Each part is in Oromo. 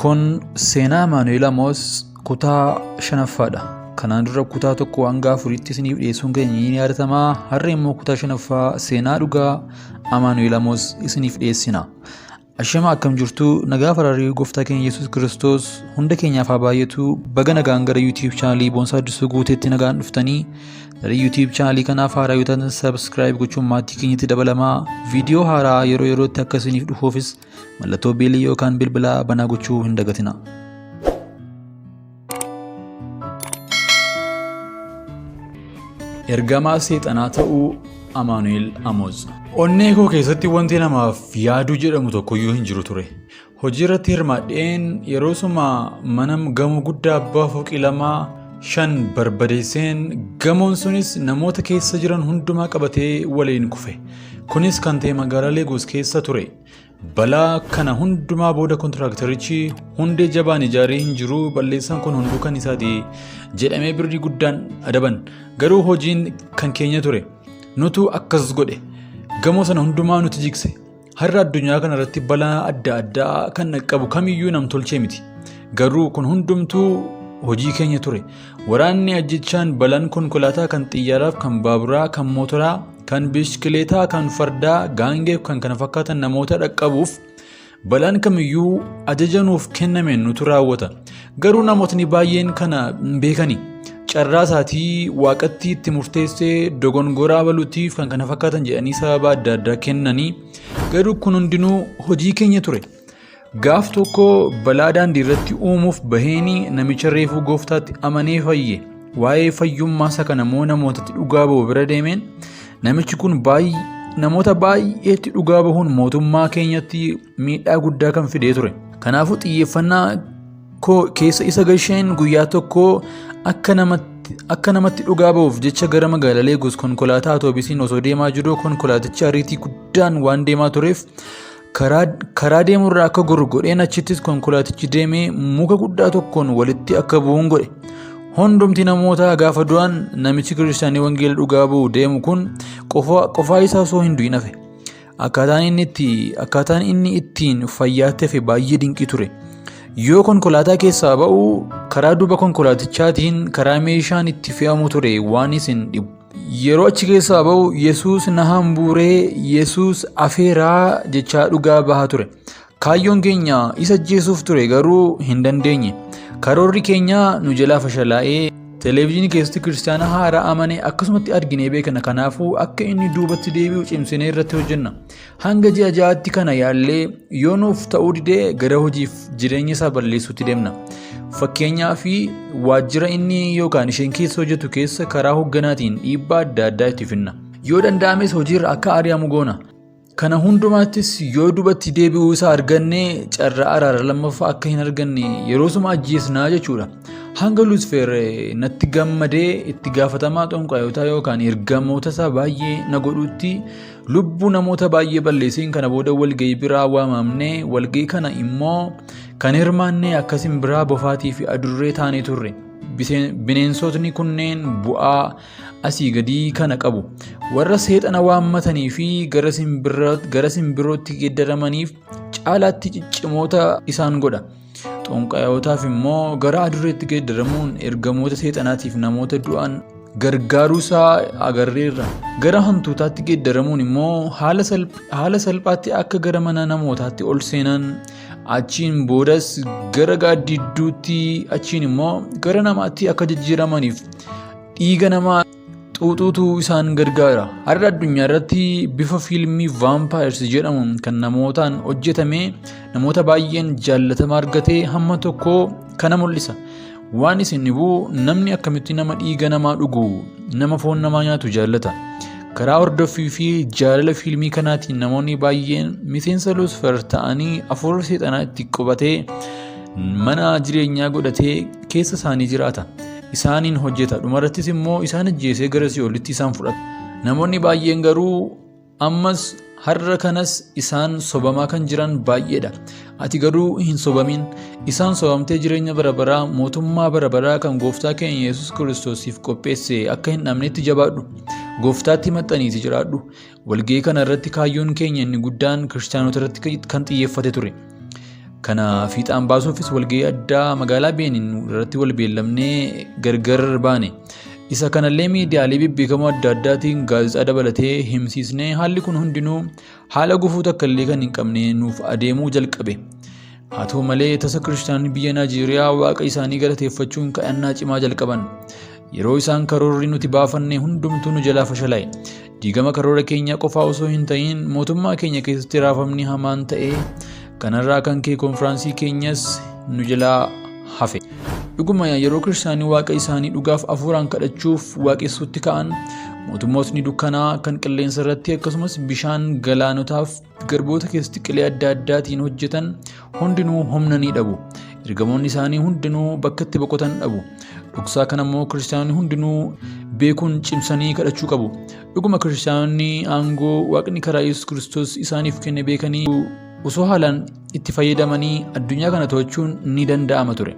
Kun seenaa Amaanu'eel Amoos kutaa 5ffaadha. Kanaan dura kutaa 1 hanga 4tti isiniif dhiyeessuun keenya ni yaadatama. Har'a immoo kutaa 5ffaa seenaa dhugaa Amaanu'eel Amoos isiniif dhiyeessina. Ashama akkam jirtu nagaa fararii gooftaa keenya Yesuus Kiristoos hunda keenyaaf haa baay'atu. Baga nagaan gara YouTube channelii Boonsaa Addisuu Guuteetti nagaan dhuftanii YouTube channelii kanaaf haaraa yoo taatan subscribe gochuun maatii keenyatti dabalamaa. Viidiyoo haaraa yeroo yerootti akka isiniif dhufuufis mallattoo beelii yookaan bilbilaa banaa gochuu hin dagatina. Ergamaa seexanaa ta'uu Amaanu'eel Amoos. Onnee koo keessatti wanti namaaf yaaduu jedhamu tokkoyyuu hin jiru ture. Hojii irratti hirmaadheen yeroo suma mana gamoo guddaa abbaa fooqii 2-5 barbadeesseen gamoon sunis namoota keessa jiran hundumaa qabatee waliin kufe. Kunis kan ta'e magaalaa Leegos keessa ture. Balaa kana hundumaa booda kontiraakterichi hundee jabaan ijaaree hin jiru balleessaan kun hunduu kan isaati jedhamee birrii guddaan adaban. Garuu hojiin kan keenya ture. Nutu akkas godhe. Gamoo sana hundumaa nuti jigse. Har'a addunyaa kana irratti balaa adda addaa kan qabu kamiyyuu namtolchee miti. Garuu kun hundumtuu hojii keenya ture. Waraanni ajjechaan balaan konkolaataa kan xiyyaaraaf kan baaburaa kan mootoraa kan biskileetaa kan fardaa gaangeef kan kana fakkaatan namoota dhaqqabuuf balaan kamiyyuu ajaja nuuf kennameen nutu raawwata. Garuu namootni baay'een kana hin beekani. Carraa isaatii waaqatti itti murteessee dogongoraa baluutiif kan kana fakkaatan jedhanii sababa adda addaa kennanii garuu kun hundinuu hojii keenya ture. Gaaf tokko balaa daandii irratti uumuuf baheenii namicha reefuu gooftaatti amanee fayye. Waa'ee fayyummaa isa kana namootatti dhugaa ba'u bira deemeen namichi kun namoota baay'eetti dhugaa bahuun mootummaa keenyatti miidhaa guddaa kan fidee ture. Kanaafuu xiyyeeffannaa koo keessa isa gasheen guyyaa tokko akka namatti dhugaa ba'uuf jecha gara magaalaa Leegos konkolaataa atoobisiin osoo deemaa jiru konkolaatichi ariitii guddaan waan deemaa tureef karaa deemurraa akka gorgodheen achittis konkolaatichi deemee muka guddaa tokkoon walitti akka bu'uun godhe. Hundumti namoota gaafa du'an namichi kiristaanii wangeela dhugaa ba'u deemu kun qofaa isaa osoo hin du'in hafe. Akkaataan inni ittiin fayyaatti hafe baay'ee dinqii ture. Yoo konkolaataa keessaa ba'u karaa duuba konkolaatichaatiin karaa meeshaan itti fe'amu ture waan isin dhibu. Yeroo achi keessaa ba'u Yesuus na hambuuree Yesuus afeeraa jechaa dhugaa bahaa ture. Kaayyoon keenya isa ajjeesuuf ture garuu hin dandeenye. Karoorri keenya nu jalaa fashalaa'ee televezyiinii keessatti kiristaana haaraa amanee akkasumatti arginee beekna. Kanaafuu akka inni duubatti deebi'u cimsinee irratti hojjenna. Hanga ji'a 6tti kana yaallee yoo nuuf ta'uu didee gara hojiif jireenya isaa balleessuutti deemna. Fakkeenyaaf waajjira inni yookaan isheen keessa hojjetu keessa karaa hoogganaatiin dhiibbaa adda addaa itti finna. Yoo danda'ames hojiirra akka ari'amu goona. Kana hundumaattis yoo duubatti deebi'uu isaa arganne carraa araara lammaffaa akka hin arganne yeroo suma ajjeesnaa jechuudha. Hanga Luusfer natti gammadee itti gaafatamaa xonqaayotaa yookaan ergamoota isaa baay'ee na godhutti lubbuu namoota baay'ee balleesseen kana booda walgahii biraa waamamne walgahii kana immoo kan hirmaanne akkasiin biraa bofaatii fi adurree taanee turre. Bineensotni kunneen bu'aa asii gadii kana qabu. Warra seexana waammatanii fi gara simbirootti geeddaramaniif caalaatti ciccimoota isaan godha. Xonqaayotaaf immoo gara adurreetti geeddaramuun ergamoota seexanaatiif namoota du'an gargaaruusaa agarreerra. Gara hantuutaatti geeddaramuun immoo haala salphaatti akka gara mana namootaatti ol seenan achiin boodas gara gaaddidduutti achiin immoo gara namaatti akka jijjiiramaniif dhiiga namaa xuuxuutu isaan gargaara. Har'a addunyaa irratti bifa fiilmii Vampires jedhamuun kan namootaan hojjetame namoota baay'een jaallatama argatee hamma tokko kana mul'isa. Waan isin dhibu namni akkamitti nama dhiiga namaa dhugu nama foon namaa nyaatu jaallata. Karaa hordoffii fi jaalala fiilmii kanaatiin namoonni baay'een miseensa Luusfer ta'anii hafuura seexanaa itti qubatee mana jireenyaa godhatee keessa isaanii jiraata. Isaaniin hojjeta. Dhumarrattis immoo isaan ajjeesee gara si'oolitti isaan fudhata. Namoonni baay'een garuu ammas har'a kanas isaan sobamaa kan jiran baay'eedha. Ati garuu hin sobamin. Isaan sobamtee jireenya barabaraa mootummaa barabaraa kan gooftaa keenya Yesuus Kiristoosiif qopheesse akka hin dhabnetti jabaadhu. Gooftaatti maxxaniiti jiraadhu. Walgahii kana irratti kaayyoon keenya inni guddaan kiristaanota irratti kan xiyyeeffate ture. Kana fiixaan baasuufis walgahii addaa magaalaa Beeniin irratti wal beellamnee gargar baane. Isa kanallee miidiyaalee bebbeekamoo adda addaatiin gaazexaa dabalatee himsiisnee haalli kun hundinuu haala gufuu takka illee kan hin qabne nuuf adeemuu jalqabe. Haa ta'u malee tasa kiristaanonni biyya Naayijeeriyaa waaqa isaanii galateeffachuun kadhannaa cimaa jalqaban. Yeroo isaan karoorri nuti baafanne hundumtuu nu jalaa fashalaa'e. Diigama karoora keenyaa qofaa osoo hin ta'in mootummaa keenya keessatti raafamni hamaan ta'e. Kanarraa kan ka'e konfiraansii keenyas nu jalaa hafe. Dhuguma yeroo kiristaanii waaqa isaanii dhugaaf hafuuraan kadhachuuf waaqessuutti ka'an mootummootni dukkanaa kan qilleensa irratti akkasumas bishaan galaanotaaf garboota keessatti qilee adda addaatiin hojjetan hundinuu humna ni dhabu. Ergamoonni isaanii hundinuu bakka itti boqotan dhabu. Dhugsaa kanammoo kiristaanonni hundinuu beekuun cimsanii kadhachuu qabu. Dhuguma kiristaanonni aangoo waaqni karaa Yesuus Kiristoos isaaniif kenne beekanii osoo haalaan itti fayyadamanii addunyaa kana to'achuun ni danda'ama ture.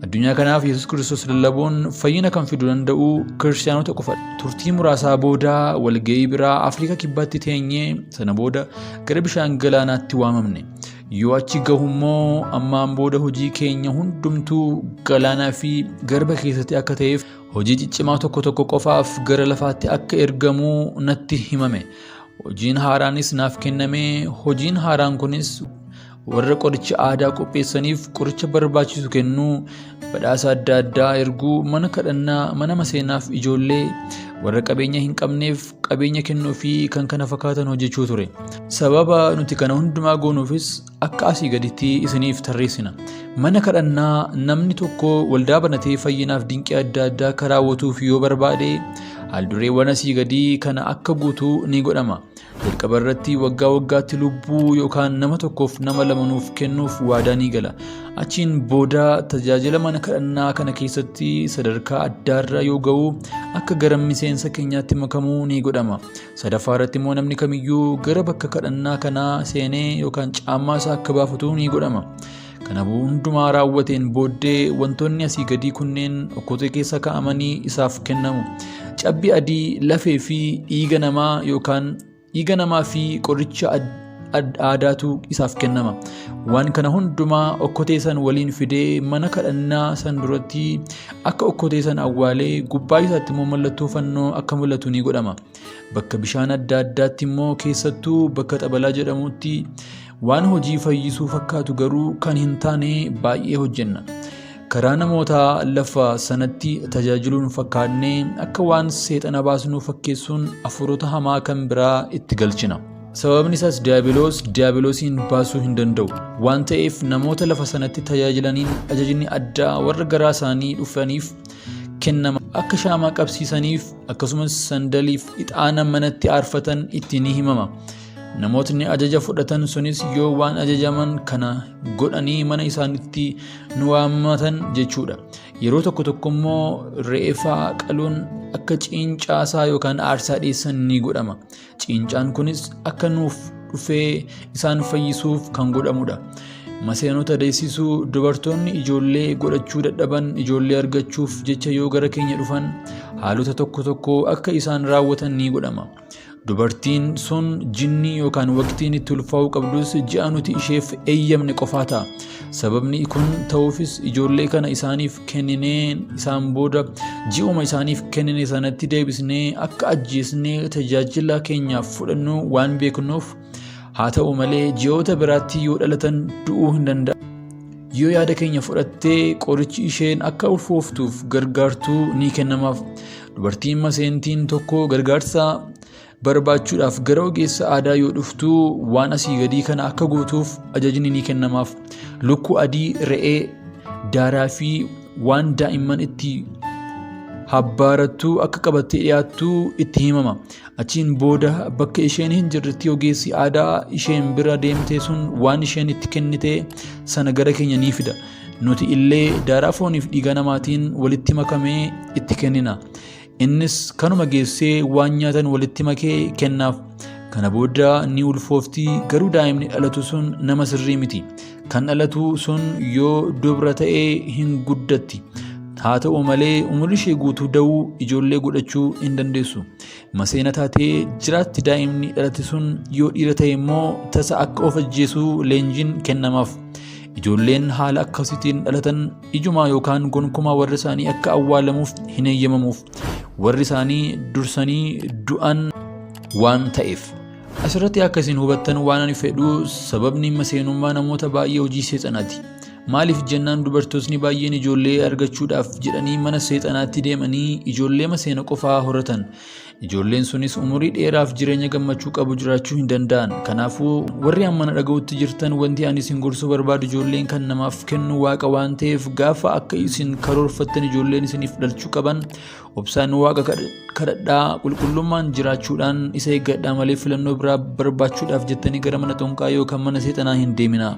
Addunyaa kanaaf Yesuus Kiristoos lallabuun fayyina kan fiduu danda'u kiristaanota qofa. Turtii muraasaa booda walgahii biraa Afrikaa kibbaatti teenyee sana booda gara bishaan galaanaatti waamamne. Yoo achi gahummoo ammaan booda hojii keenya hundumtuu galaanaa fi garba keessatti akka ta'eef hojii ciccimaa tokko tokko qofaaf gara lafaatti akka ergamuu natti himame. Hojiin haaraanis naaf kenname. Hojiin haaraan kunis warra qoricha aadaa qopheessaniif qoricha barbaachisu kennuu, badhaasa adda addaa erguu, mana kadhannaa, mana maseenaaf ijoollee, warra qabeenya hin qabneef qabeenya kennuu fi kan kana fakkaatan hojjechuu ture. Sababa nuti kana hundumaa goonuufis akka asii gaditti isiniif tarreessina. Mana kadhannaa namni tokko waldaa banatee fayyinaaf dinqii adda addaa akka raawwatuuf yoo barbaade haaldureewwan asii gadii kana akka guutuu ni godhama. Jalqaba irratti waggaa waggaatti lubbuu yookaan nama tokkoof nama lama nuuf kennuuf waadaa ni gala. Achiin booda tajaajila mana kadhannaa kana keessatti sadarkaa addaarra yoo ga'u akka gara miseensa keenyaatti makamuu ni godhama. Sadaffaa irratti immoo namni kamiyyuu gara bakka kadhannaa kanaa seenee yookaan caammaa isaa akka baafatu ni godhama. Kana hundumaa raawwateen booddee wantoonni asii gadii kunneen okkotee keessa kaa'amanii isaaf kennamu. Cabbii adii, lafee fi dhiiga namaa yookaan dhiiga namaa fi qoricha aadaatu isaaf kennama. Waan kana hundumaa okkotee san waliin fidee mana kadhannaa san duratti akka okkotee san awwaalee gubbaa isaatti immoo mallattoo fannoo akka mul'atu ni godhama. Bakka bishaan adda addaatti immoo keessattuu bakka xabalaa jedhamutti waan hojii fayyisuu fakkaatu garuu kan hin taane baay'ee hojjenna. Karaa namoota lafa sanatti tajaajiluun fakkaannee akka waan seexana baasnuu fakkeessuun hafuurota hamaa kan biraa itti galchina. Sababni isaas diiyaabiloosiin baasuu hin danda'u waan ta'eef namoota lafa sanatti tajaajilaniin ajajni addaa warra garaa isaanii dhufaniif kennama. Akka shaamaa qabsiisaniif akkasumas sandaliif ixaana manatti aarfatan itti ni himama. Namootni ajaja fudhatan sunis yoo waan ajajaman kana godhanii mana isaanitti nu waammatan jechuudha. Yeroo tokko tokko immoo reeffaa qaluun akka ciincaasaa yookaan aarsaa dhiyeessan ni godhama. Ciincaan kunis akka nuuf dhufee isaan fayyisuuf kan godhamudha. Maseenota deessisuu dubartoonni ijoollee godhachuu dadhaban ijoollee argachuuf jecha yoo gara keenya dhufan haalota tokko tokko akka isaan raawwatan ni godhama. Dubartiin sun jinnii yookaan waqtiin itti ulfaa'uu qabdus ji'a nuti isheef eeyyamne qofaa ta'a. Sababni kun ta'uufis ijoollee kana isaaniif kennineen isaan booda ji'uma isaaniif kennine sanatti deebisnee akka ajjeesnee tajaajila keenyaaf fudhannu waan beeknuuf haa ta'u malee ji'oota biraatti yoo dhalatan du'uu hin danda'a. Yoo yaada keenya fudhattee qorichi isheen akka ulfooftuuf gargaartuu ni kennamaaf. Dubartiin maseentiin tokko gargaarsa barbaachuudhaaf gara ogeessa aadaa yoo dhuftu waan asii gadii kana akka gootuuf ajajni ni kennamaaf. Lukkuu adii, re'ee, daaraa fi waan daa'imman itti habbaarattu akka qabattee dhiyaattu itti himama. Achiin booda bakka isheen hin jirretti ogeessi aadaa isheen bira deemtee sun waan isheen itti kennite sana gara keenya ni fida. Nuti illee daaraa fooniif dhiiga namaatiin walitti makamee itti kennina. Innis kanuma geessee waan nyaatan walitti makee kennaaf. Kana booda ni ulfoofti. Garuu daa'imni dhalatu sun nama sirrii miti. Kan dhalatu sun yoo dubra ta'ee hin guddatti. Haa ta'u malee umrii ishee guutuu da'uu ijoollee godhachuu hin dandeessu. Maseena taatee jiraatti daa'imni dhalate sun yoo dhiira ta'e immoo tasa akka of ajjeesuu leenjiin kennamaaf. Ijoolleen haala akkasiitiin dhalatan ijumaa yookaan gonkumaa warri isaanii akka awwaalamuuf hin eeyyamamuuf warri isaanii dursanii du'an waan ta'eef. Asirratti akkasiin hubattan waan ani fedhu sababni maseenummaa namoota baay'ee hojii seexanaati. Maaliif jennaan dubartootni baay'een ijoollee argachuudhaaf jedhanii mana seexanaatti deemanii ijoollee maseena qofaa horatan. Ijoolleen sunis umurii dheeraaf jireenya gammachuu qabu jiraachuu hin danda'an. Kanaafuu warri ammana dhaga'utti jirtan wanti ani isin gorsuu barbaadu ijoolleen kan namaaf kennu Waaqa waan ta'eef gaafa akka isin karoorfattan ijoolleen isiniif dhalchuu qaban obsaan Waaqa kadhadhaa qulqullummaan jiraachuudhaan isa eeggadhaa malee filannoo biraa barbaachuudhaaf jettanii gara mana xonqaa yookaan mana seexanaa hin deemina.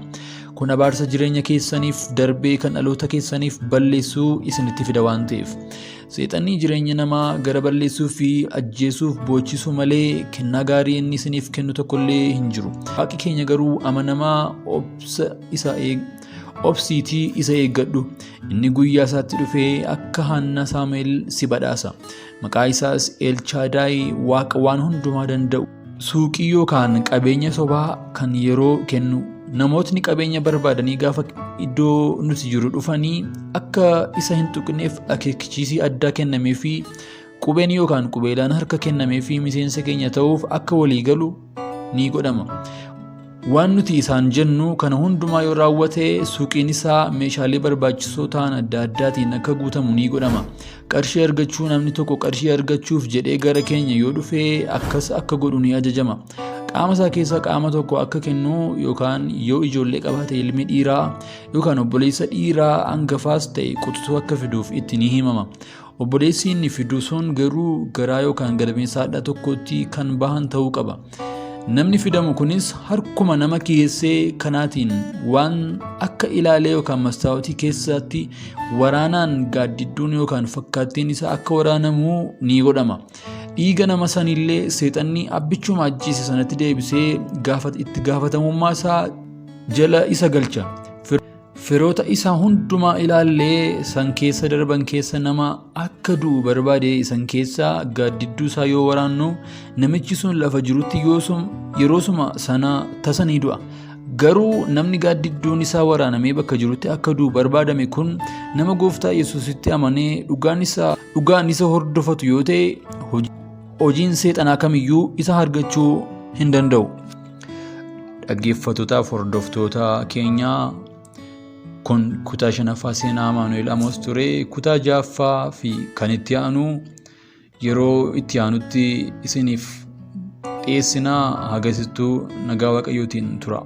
Kun abaarsa jireenya keessaniif darbee kan dhaloota keessaniif balleessuu isinitti fida waan ta'eef. Seexanni jireenya namaa gara balleessuu fi ajjeesuuf boochisuu malee kennaa gaarii inni isiniif kennu tokkollee hin jiru. Waaqi keenya garuu amanamaa obsiitii isa eeggadhu. Inni guyyaa isaatti dhufee akka Haannaa Saamu'eel si badhaasa. Maqaa isaas Elchaadaay Waaqa waan hundumaa danda'u. Suuqii yookaan qabeenya sobaa kan yeroo kennu. Namootni qabeenya barbaadanii gaafa iddoo nuti jiru dhufanii akka isa hin tuqneef akeekkachiisii addaa kennamee fi qubeen yookaan qubeelaan harka kennamee fi miseensa keenya ta'uuf akka walii galu ni godhama. Waan nuti isaan jennu kana hundumaa yoo raawwate suuqiin isaa meeshaalee barbaachisoo ta'an adda addaatiin akka guutamu ni godhama. Qarshii argachuu namni tokko qarshii argachuuf jedhee gara keenya yoo dhufe akkas akka godhu ni ajajama. Qaama isaa keessaa qaama tokko akka kennu yookaan yoo ijoollee qabaate ilmi dhiiraa yookaan obboleessa dhiiraa hangafaas ta'e quxituu akka fiduuf itti ni himama. Obboleessi inni fidu sun garuu garaa yookaan gadameessa haadha tokkotti kan bahan ta'uu qaba. Namni fidamu kunis harkuma nama keessee kanaatiin waan akka ilaalee yookaan mastaawotii keessatti waraanaan gaaddidduun yookaan fakkaattiin isaa akka waraanamu ni godhama. Dhiiga nama sanillee seexanni abbichuma ajjeese sanatti deebisee itti gaafatamummaa isaa jala isa galcha. Firoota isaa hundumaa ilaallee san keessa darban keessa nama akka du'u barbaade san keessa gaaddidduu isaa yoo waraannu namichi sun lafa jirutti yeroosuma sana tasa ni du'a. Garuu namni gaaddidduun isaa waraanamee bakka jirutti akka du'u barbaadame kun nama Gooftaa Yesuusitti amanee dhugaan isa hordofatu yoo ta'e hojiin seexanaa kamiyyuu isa argachuu hin danda'u. Dhaggeeffattootaaf hordoftoota keenyaa kun kutaa 5ffaa seenaa Amaanu'eel Amoos ture. Kutaa 6ffaa fi kan itti aanu yeroo itti aanutti isiniif dhiyeessinaa. Hagasittuu nagaa Waaqayyootiin tura.